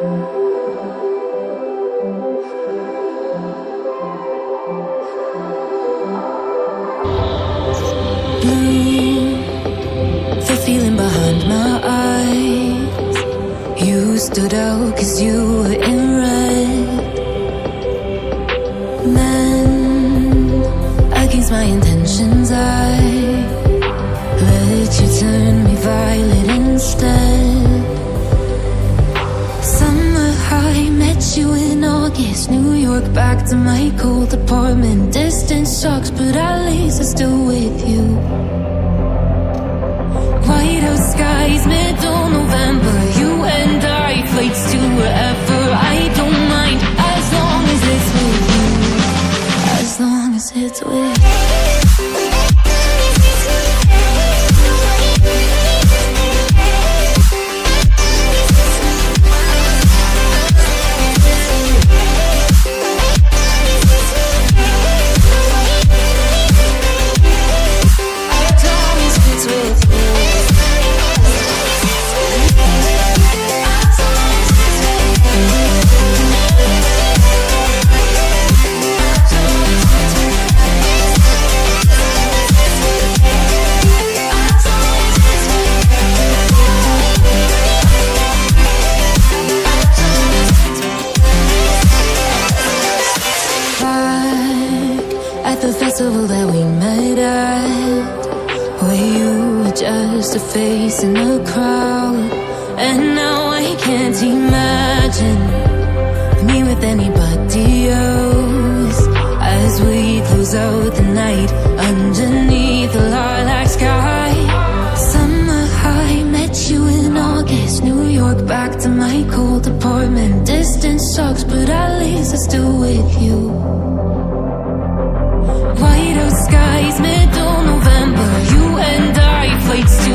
Blue, the feeling behind my eyes. You stood out 'cause you were in red. Men against my intentions, I let you turn me violet instead. Summer high, met you in August. New York, back to my cold apartment. Distance sucks, but at least I'm still with you. Whiteout skies, middle November. You and I, flights to wherever. I don't mind, as long as it's with you. As long as it's with you. At the festival that we met at, where you were just a face in the crowd. And now I can't imagine me with anybody else. As we close out the night underneath the lilac sky. Summer high, met you in August. New York, back to my cold apartment. Distance sucks, but at least I'm still with you. Whiteout skies, middle November. You and I, flights